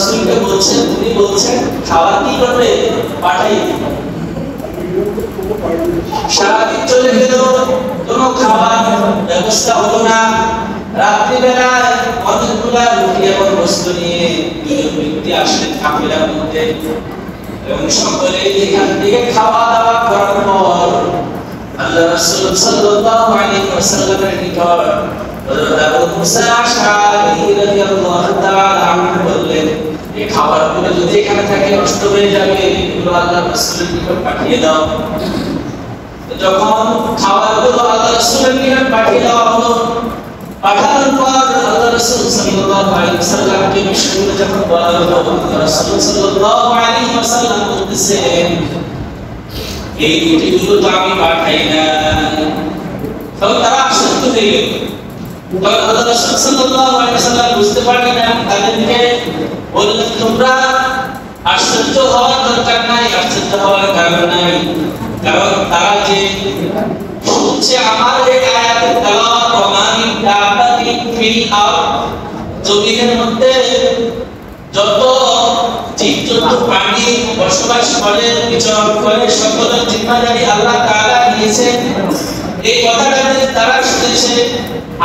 রাসূলকে বলছেন, তিনি বলছেন খাবার কি করবে, পাঠাই দিবে। সারাদিন চলে গেল, কোনো খাবার ব্যবস্থা হলো না। রাত্রিবেলায় অনেকগুলা রুটি এবং বস্তু নিয়ে দুজন ব্যক্তি আসলেন কাফেলার মধ্যে, এবং সকলে এখান থেকে খাওয়া দাওয়া করার পর আল্লাহ রাসূল সাল্লাল্লাহু আলাইহি ওয়াসাল্লামের নিকট হযরত আবু মুসা আশআরী রাদিয়াল্লাহু তাআলা আনহু বললেন, এই খাবারগুলো যদি এখানে থাকে নষ্ট হয়ে যাবে, এগুলো আল্লাহ রাসূলের নিকট পাঠিয়ে দাও। যখন খাবারগুলো আল্লাহ রাসূলের নিকট পাঠিয়ে দেওয়া হলো, পাঠানোর পর আল্লাহ রাসূল সাল্লাল্লাহু আলাইহি ওয়াসাল্লামকে বিষয়গুলো যখন বলা হলো, আল্লাহ রাসূল সাল্লাল্লাহু আলাইহি ওয়াসাল্লাম বলতেছেন, এই রুটিগুলো তো আমি পাঠাই না। তখন তারা আশ্চর্য হয়ে গেল। তখন আল্লাহ রাসূল সাল্লাল্লাহু আলাইহি ওয়াসাল্লাম বুঝতে পারলেন, তাদেরকে বললেন, তোমরা আশ্চর্য হওয়ার দরকার নাই, আশ্চর্য হওয়ার কারণ নাই, কারণ তারা যে শুনছে আমার এই আয়াতের তেলাওয়াত, ওয়ামামিন দাব্বাতিন ফিল আরদ, জমিনের মধ্যে যত জীবজন্তু প্রাণী বসবাস করে, বিচরণ করে, সকলের জিম্মাদারি আল্লাহ তাআলা নিয়েছেন। এই কথাটা তারা শুনেছে,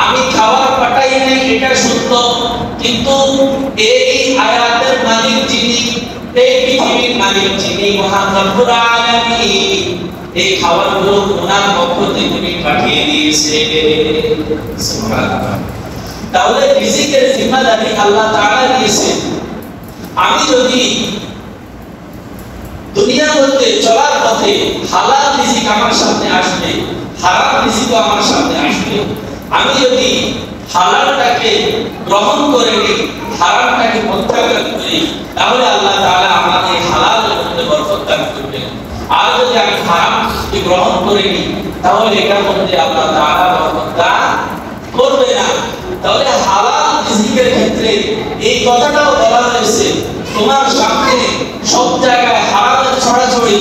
আমি খাবার পাঠাই নাই এটা সত্য, কিন্তু এই আয়াতের মালিক যিনি, এই পৃথিবীর মালিক যিনি, মহান রব্বুল আলামিন, এই খাবারগুলো ওনার পক্ষ থেকে তিনি পাঠিয়ে দিয়েছে। সুবহানাল্লাহ। তাহলে রিজিকের জিম্মাদারি আল্লাহ তাআলা দিয়েছেন। আমি যদি দুনিয়ার মধ্যে চলার পথে হালাল রিজিক আমার সামনে আসবে, হারাম রিজিকও আমার সামনে আসবে, আমি যদি হালালটাকে গ্রহণ করে নিই, হারামটাকে প্রত্যাখ্যান করি, তাহলে আল্লাহ তাআলা আমার এই হালালের মধ্যে বরকত দান করবেন। আর যদি আমি হারামকে গ্রহণ করে নিই, তাহলে এটার মধ্যে আল্লাহ তাআলা বরকত দান করবে না। তাহলে হালাল রিজিকের ক্ষেত্রে এই কথাটাও বলা হয়েছে, তোমার সামনে সব জায়গায় হারামের ছড়াছড়ি,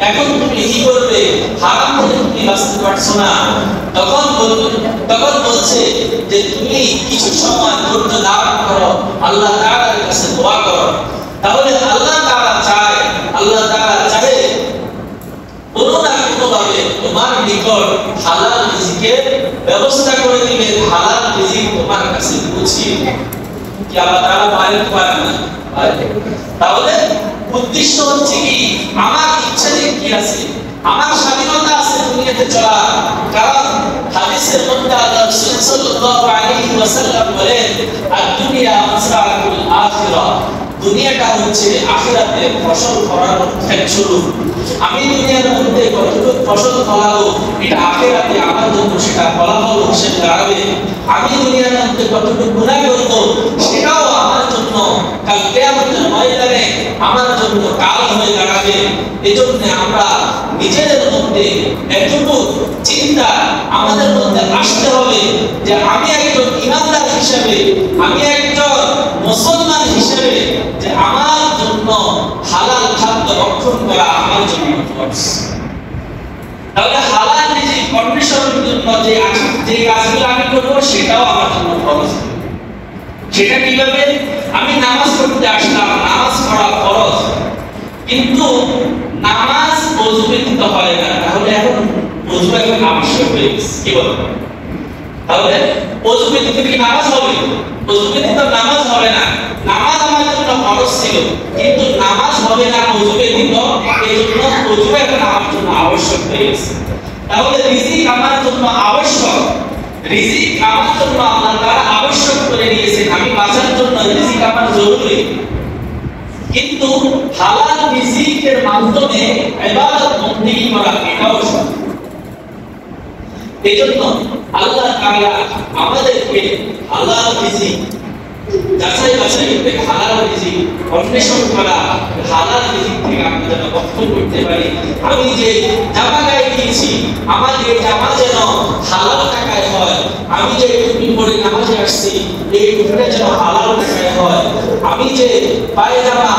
এখন তুমি কি করবে, হারাম থেকে তুমি বাঁচতে পারছো না, তখন বলছে যে তুমি কিছু সময় ধৈর্য ধারণ করো, আল্লাহ তাআলার কাছে দোয়া করো। তাহলে আল্লাহ তাআলা চায়, আল্লাহ তাআলা চাহে কোনো না কোনোভাবে তোমার নিকট হালাল রিজিকের ব্যবস্থা করে দিবেন, হালাল রিজিক তোমার কাছে পৌঁছিয়ে দিবেন। কি আল্লাহ তাআলা পারেন না? তাহলে উদ্দেশ্য হচ্ছে কি, আমার ইচ্ছা কি আছে, আমার স্বাধীনতা আছে দুনিয়াতে চলা। কারণ হাদিসের মধ্যে আল্লাহ রাসূল সাল্লাল্লাহু আলাইহি ওয়াসাল্লাম বলেন, আদ-দুনিয়া মাসরাকুল আখিরাহ, দুনিয়াটা হচ্ছে আখিরাতের ফসল ফলানোর ক্ষেত্র। আমি দুনিয়ার মধ্যে কতটুকু ফসল ফলাবো, এটা আখিরাতে আমার জন্য সেটা ফলাফল হিসেবে দাঁড়াবে। আমি দুনিয়ার মধ্যে কতটুকু গুনাহ করব, সেটাও আমার জন্য কাল কিয়ামতের ময়দানে আমার জন্য কাল হয়ে দাঁড়াবে। এজন্য আমরা নিজেদের মধ্যে এতটুকু চিন্তা আমাদের মধ্যে আসতে হবে যে আমি একজন ইমানদার হিসেবে, আমি একজন মুসলমান হিসেবে, যে আমার জন্য হালাল খাদ্য রক্ষণ করা আমার জন্য ফরজ। তাহলে হালাল রিজিক অন্বেষণের জন্য যে কাজগুলো আমি করব, সেটাও আমার জন্য ফরজ। সেটা কিভাবে? আমি নামাজ পড়তে আসলাম, নামাজ পড়া ফরজ, কিন্তু নামাজ ওযু ব্যতীত হয় না, তাহলে এখন ওযু এখন আবশ্যক হয়ে গেছে। কি বলেন? তাহলে ওযু ব্যতীত কি নামাজ হবে? ওযু ব্যতীত নামাজ হবে না। নামাজ আমার জন্য ফরজ ছিল, কিন্তু নামাজ হবে না ওযু ব্যতীত, এজন্য ওযু এখন আমার জন্য আবশ্যক হয়ে গেছে। তাহলে রিজিক আমার জন্য আবশ্যক, রিজিক আমার জন্য আল্লাহ তাআলা আবশ্যক করে দিয়েছেন। আমি বাঁচার জন্য রিজিক আমার জরুরি, কিন্তু হালাল রিজিকের মাধ্যমে ইবাদত বন্দেগী করা এটাও সম্ভব। এজন্য আল্লাহ তাআলা আমাদেরকে হালাল রিজিক যাচাই বাছাই করে হালাল রিজিক অন্বেষণ করা, হালাল রিজিক থেকে আমরা যেন ভক্ষণ করতে পারি। আমি যে জামা গায়ে দিয়েছি, আমার এই জামা যেন হালাল টাকায় হয়। আমি যে টুপি পরে নামাজে আসছি, এই টুপিটা যেন হালাল টাকায় হয়। আমি যে পায়জামা,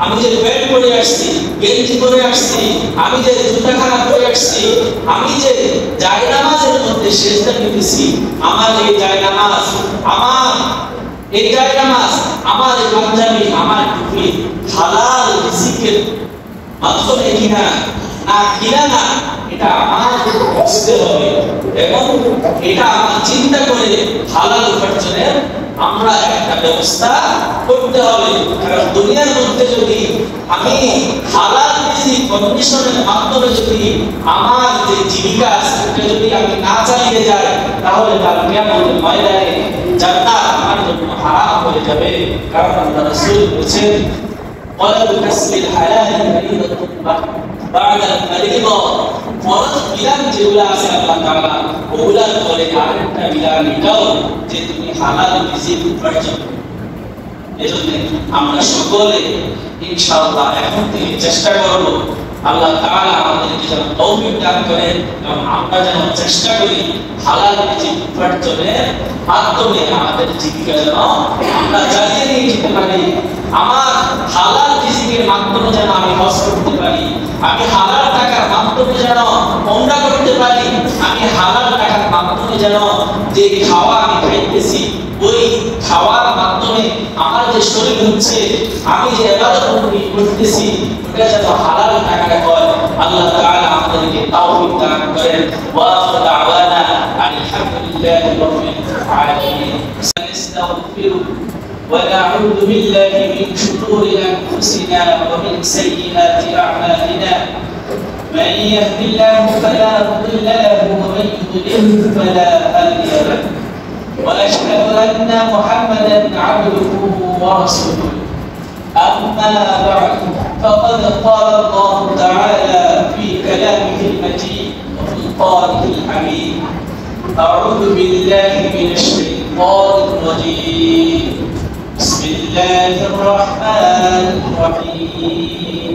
আমি যে প্যান্ট পরে আসছি, গেঞ্জি পরে আসছি, আমি যে জুতাখানা পরে আসছি, আমি যে জায়নামাজের মধ্যে সেজদা দিতেছি, আমার এই জায়নামাজ আমার এই জায়গা মাছ, আমার এই পাঞ্জাবি, আমার টুপি হালাল রিজিকের মাধ্যমে কিনা না কিনা না, এটা আমার বুঝতে হবে এবং এটা আমার চিন্তা করে হালাল উপার্জনের আমরা একটা ব্যবস্থা করতে হবে। কারণ দুনিয়ার মধ্যে যদি আমি হালাল রিজিক কন্ডিশনের মাধ্যমে যদি আমার যে জীবিকা আছে সেটা যদি আমি না চালিয়ে যাই, তাহলে কাল কিয়ামতের ময়দানে জান্নাত আমার জন্য হারাম হয়ে যাবে। কারণ আল্লাহ রাসূল বলেছেন, ওয়ালাউ কাসবিল হালাল ফরিদাতুন বা'দা ফরিদা, ফরজ বিধান যেগুলো আছে আল্লাহ তাআলা ওগুলার পরে আরেকটা বিধান এটাও যে তুমি হালাল রিজিক উপার্জন করো। এজন্য আমরা সকলে ইনশাআল্লাহ এখন থেকে চেষ্টা করব আল্লাহ তাআলা আমাদেরকে যেন তৌফিক দান করেন এবং আমরা যেন চেষ্টা করি হালাল রিজিক উপার্জনের মাধ্যমে আমাদের জীবিকা যেন আমরা চালিয়ে নিয়ে যেতে পারি। আমার হালাল রিজিকের মাধ্যমে যেন আমি হজ করতে পারি, আমি হালাল টাকার মাধ্যমে যেন ওমরা করতে পারি, আমি হালাল টাকার মাধ্যমে যেন যে খাওয়া আমি খাইতেছি ওই খাওয়ার মাধ্যমে আমার যে শরীর হচ্ছে, আমি যে ইবাদত করতেছি ওটা যেন হালাল টাকায় হয়। আল্লাহ তাআলা আমাদেরকে তৌফিক দান করেন। ওয়া আখিরু দাওয়ানা আলহামদুলিল্লাহি রাব্বিল আলামিন। নাস্তাগফিরু ওয়া নাউযু বিল্লাহি মিন শুরুরি আনফুসিনা ওয়া মিন সাইয়্যাতি আ'মালিনা। من يهد الله فلا مضل له ومن يضلل فلا هادي له وأشهد أن محمدا عبده ورسوله. أما بعد فقد قال الله تعالى في كلامه المجيد وفرقانه الحميد: أعوذ بالله من الشيطان الرجيم، بسم الله الرحمن الرحيم.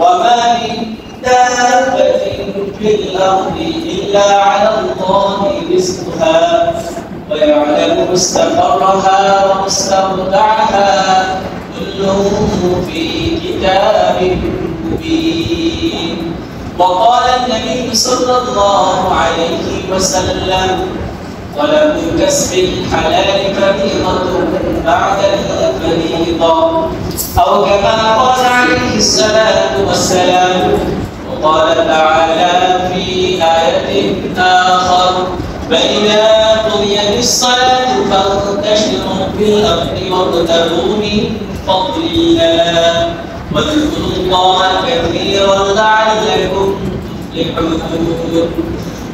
وما من دابة في الأرض إلا على الله رزقها ويعلم مستقرها ومستودعها كل في كتاب مبين. وقال النبي صلى الله عليه وسلم: طلب كسب الحلال فريضة بعد الفريضة، أو كما قال عليه الصلاة والسلام. وقال تعالى في آية آخر: فإذا قضيت الصلاة فانتشروا في الأرض وابتغوا من فضل الله واذكروا الله كثيرا لعلكم تفلحون.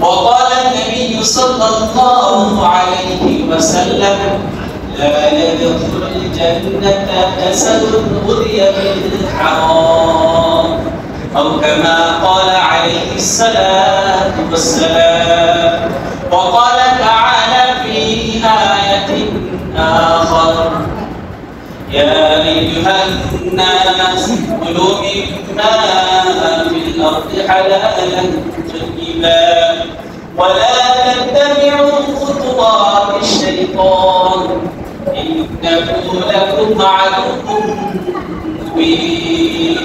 وقال النبي صلى الله عليه وسلم: لا يدخل الجنة جسد غذي بالحرام، أو كما قال عليه الصلاة والسلام. وقال تعالى في آية آخر: يا أيها الناس كلوا مما في الأرض حلالا طيبا ولا تتبعوا خطوات الشيطان إنه لكم عدو مبين.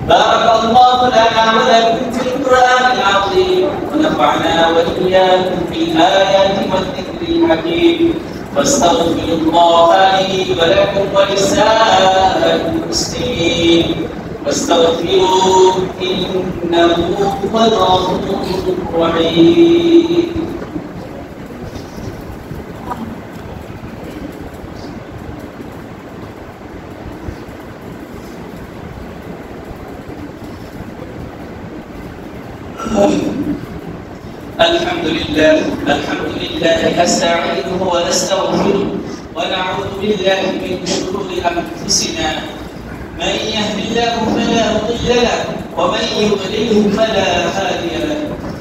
بارك الله لنا ولكم في القرآن العظيم ونفعنا وإياكم بالآيات والذكر الحكيم. واستغفروا الله لي ولكم ولسائر المسلمين واستغفروه إنه هو الغفور الرحيم. الحمد لله نستعينه ونستغفره ونعوذ بالله من شرور أنفسنا. من يهد الله فلا مضل له ومن يضلله فلا هادي له.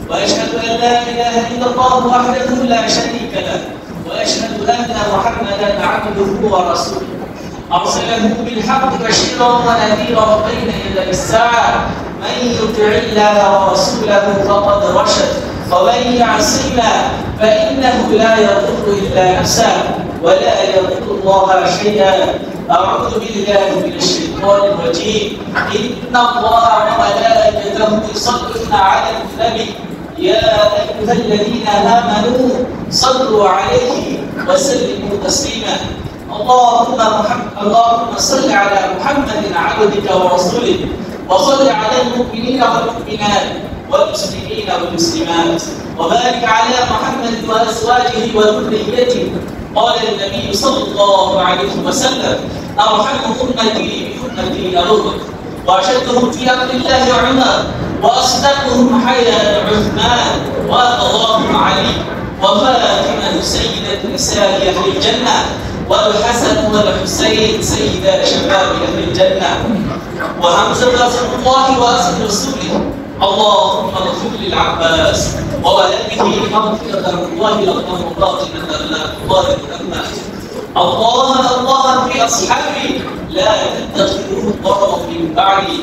وأشهد أن لا إله إلا الله وحده لا شريك له وأشهد أن محمدا عبده ورسوله أرسله بالحق بشيرا ونذيرا بين يدي الساعة. من يطع الله ورسوله فقد رشد ومن يعصهما فإنه لا يضر إلا نفسه ولا يضر الله شيئا. أعوذ بالله من الشيطان الرجيم. إن الله وملائكته يصلون على النبي يا أيها الذين آمنوا صلوا عليه وسلموا تسليما. اللهم صل على محمد عبدك ورسولك، وصل على المؤمنين والمؤمنات والمسلمين والمسلمات، وبارك على محمد وازواجه وذريته. قال النبي صلى الله عليه وسلم: ارحم امتي بامتي ابو بكر، واشدهم في امر الله عمر، واصدقهم حياء عثمان، وقضاهم علي، وفاطمه سيده نساء اهل الجنه، والحسن والحسين سيدا شباب اهل الجنه، وحمزه رسول الله واسد رسوله. اللهم اغفر للعباس وولده مغفرة الله لهم باطنة لا تضاد الأمة. الله في أصحابي لا تتخذوا ضررا من بعدي،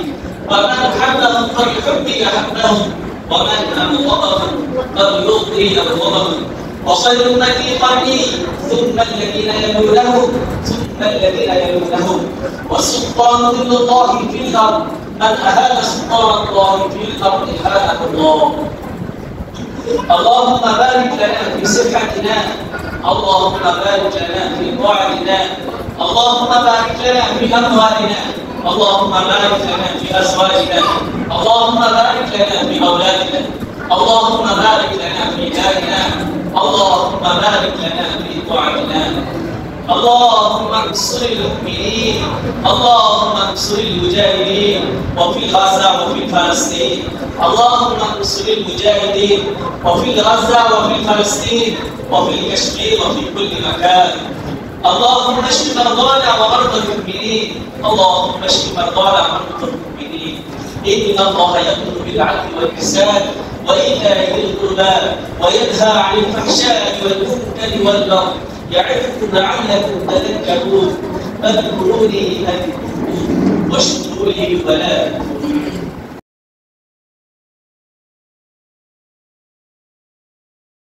ومن حبهم فليحبي أحبهم، ومن أبغضهم فليبغي أبغضهم. وخير أمتي قرني، ثم الذين يلونهم، ثم الذين يلونهم. والسلطان ذل الله في الأرض، من أهان سلطان الله في الأرض أهانه الله. اللهم بارك لنا في صحتنا، اللهم بارك لنا في وعدنا، اللهم بارك لنا في أموالنا، اللهم بارك لنا في أزواجنا، اللهم بارك لنا في أولادنا، اللهم بارك لنا في دارنا، اللهم بارك لنا في طاعتنا. اللهم انصر المؤمنين، اللهم انصر المجاهدين وفي غزة وفي فلسطين، اللهم انصر المجاهدين وفي غزة وفي فلسطين وفي كشمير وفي كل مكان. اللهم اشف مرضانا ومرضى المؤمنين، اللهم اشف مرضانا ومرضى المؤمنين. إن الله يأمر بالعدل والإحسان وإيتاء ذي القربى وينهى عن الفحشاء والمنكر والبغي يعظكم لعلكم تذكرون. فاذكروني أذكركم واشكروا لي ولا